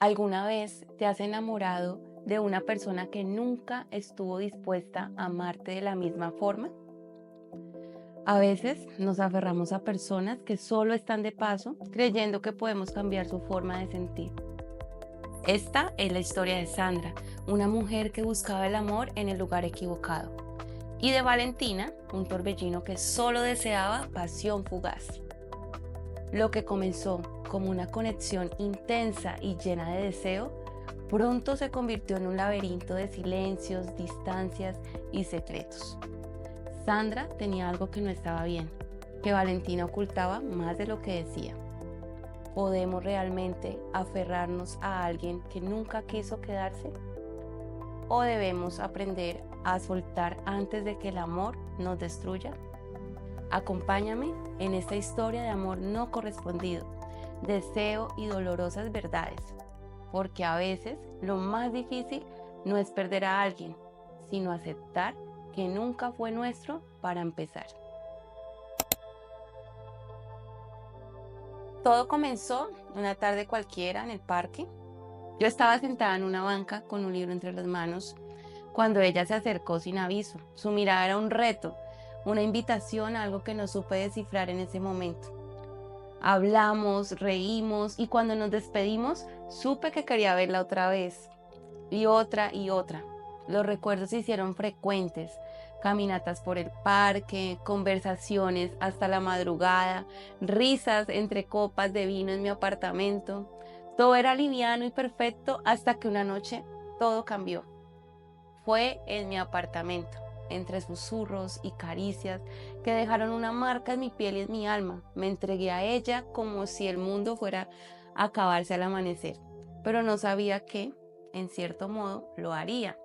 ¿Alguna vez te has enamorado de una persona que nunca estuvo dispuesta a amarte de la misma forma? A veces nos aferramos a personas que solo están de paso, creyendo que podemos cambiar su forma de sentir. Esta es la historia de Sandra, una mujer que buscaba el amor en el lugar equivocado, y de Valentina, un torbellino que solo deseaba pasión fugaz. Lo que comenzó como una conexión intensa y llena de deseo, pronto se convirtió en un laberinto de silencios, distancias y secretos. Sandra tenía algo que no estaba bien, que Valentina ocultaba más de lo que decía. ¿Podemos realmente aferrarnos a alguien que nunca quiso quedarse? ¿O debemos aprender a soltar antes de que el amor nos destruya? Acompáñame en esta historia de amor no correspondido, deseo y dolorosas verdades, porque a veces lo más difícil no es perder a alguien, sino aceptar que nunca fue nuestro para empezar. Todo comenzó una tarde cualquiera en el parque. Yo estaba sentada en una banca con un libro entre las manos cuando ella se acercó sin aviso. Su mirada era un reto, una invitación a algo que no supe descifrar en ese momento. Hablamos, reímos y cuando nos despedimos supe que quería verla otra vez y otra y otra. Los recuerdos se hicieron frecuentes, caminatas por el parque, conversaciones hasta la madrugada, risas entre copas de vino en mi apartamento. Todo era liviano y perfecto hasta que una noche todo cambió. Fue en mi apartamento, entre susurros y caricias que dejaron una marca en mi piel y en mi alma. Me entregué a ella como si el mundo fuera a acabarse al amanecer, pero no sabía que, en cierto modo, lo haría.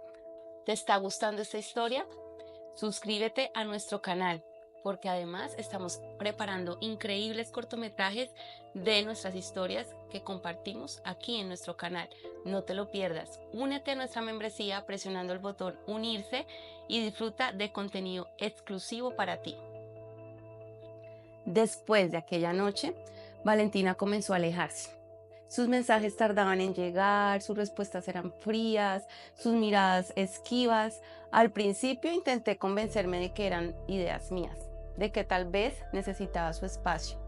¿Te está gustando esta historia? Suscríbete a nuestro canal, porque además estamos preparando increíbles cortometrajes de nuestras historias que compartimos aquí en nuestro canal. No te lo pierdas. Únete a nuestra membresía presionando el botón unirse y disfruta de contenido exclusivo para ti. Después de aquella noche, Valentina comenzó a alejarse. Sus mensajes tardaban en llegar, sus respuestas eran frías, sus miradas esquivas. Al principio intenté convencerme de que eran ideas mías, de que tal vez necesitaba su espacio.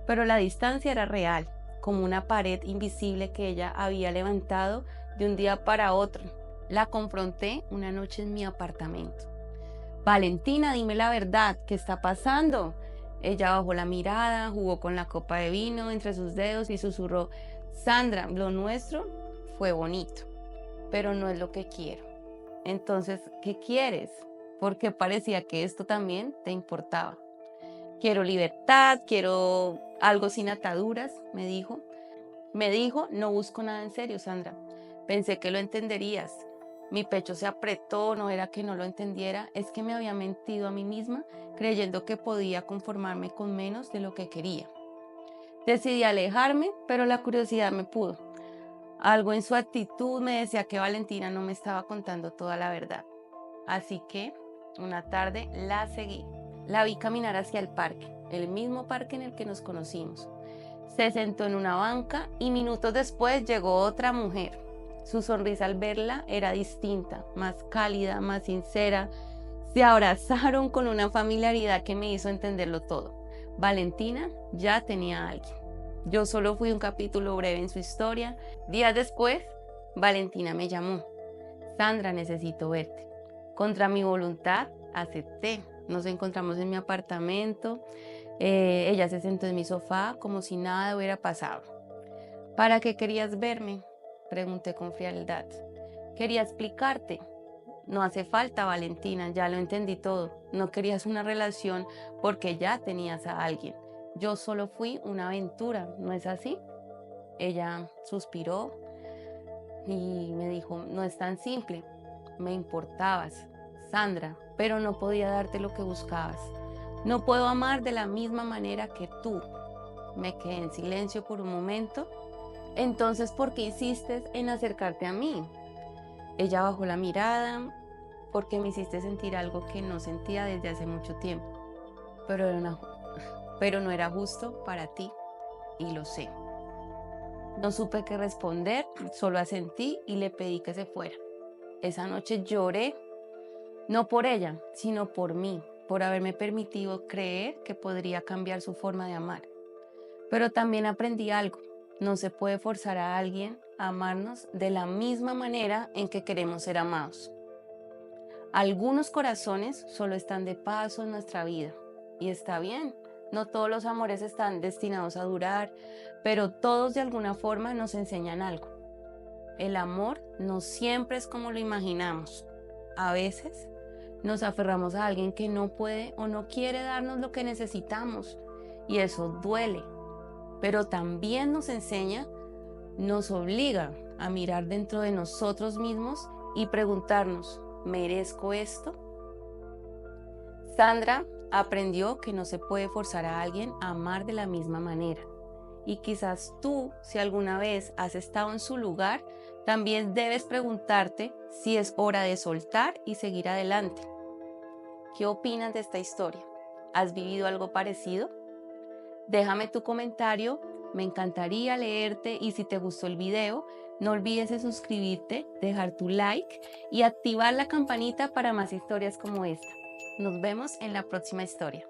Pero la distancia era real, como una pared invisible que ella había levantado de un día para otro. La confronté una noche en mi apartamento. Valentina, dime la verdad, ¿qué está pasando? Ella bajó la mirada, jugó con la copa de vino entre sus dedos y susurró: Sandra, lo nuestro fue bonito, pero no es lo que quiero. Entonces, ¿qué quieres? Porque parecía que esto también te importaba. Quiero libertad, quiero algo sin ataduras, me dijo. Me dijo, no busco nada en serio, Sandra. Pensé que lo entenderías. Mi pecho se apretó, no era que no lo entendiera, es que me había mentido a mí misma, creyendo que podía conformarme con menos de lo que quería. Decidí alejarme, pero la curiosidad me pudo. Algo en su actitud me decía que Valentina no me estaba contando toda la verdad. Así que, una tarde, la seguí. La vi caminar hacia el parque, el mismo parque en el que nos conocimos. Se sentó en una banca y minutos después llegó otra mujer. Su sonrisa al verla era distinta, más cálida, más sincera. Se abrazaron con una familiaridad que me hizo entenderlo todo. Valentina ya tenía a alguien. Yo solo fui un capítulo breve en su historia. Días después, Valentina me llamó. Sandra, necesito verte. Contra mi voluntad, acepté. Nos encontramos en mi apartamento. Ella se sentó en mi sofá como si nada hubiera pasado. ¿Para qué querías verme?, pregunté con frialdad. Quería explicarte. No hace falta, Valentina, ya lo entendí todo. No querías una relación porque ya tenías a alguien. Yo solo fui una aventura, ¿no es así? Ella suspiró y me dijo, no es tan simple. Me importabas, Sandra, pero no podía darte lo que buscabas. No puedo amar de la misma manera que tú. Me quedé en silencio por un momento. Entonces, ¿por qué insistes en acercarte a mí? Ella bajó la mirada, porque me hiciste sentir algo que no sentía desde hace mucho tiempo. Pero no era justo para ti, y lo sé. No supe qué responder, solo asentí y le pedí que se fuera. Esa noche lloré, no por ella, sino por mí, por haberme permitido creer que podría cambiar su forma de amar. Pero también aprendí algo. No se puede forzar a alguien a amarnos de la misma manera en que queremos ser amados. Algunos corazones solo están de paso en nuestra vida y está bien. No todos los amores están destinados a durar, pero todos de alguna forma nos enseñan algo. El amor no siempre es como lo imaginamos. A veces nos aferramos a alguien que no puede o no quiere darnos lo que necesitamos y eso duele, pero también nos enseña, nos obliga a mirar dentro de nosotros mismos y preguntarnos, ¿merezco esto? Sandra aprendió que no se puede forzar a alguien a amar de la misma manera. Y quizás tú, si alguna vez has estado en su lugar, también debes preguntarte si es hora de soltar y seguir adelante. ¿Qué opinas de esta historia? ¿Has vivido algo parecido? Déjame tu comentario, me encantaría leerte y si te gustó el video, no olvides de suscribirte, dejar tu like y activar la campanita para más historias como esta. Nos vemos en la próxima historia.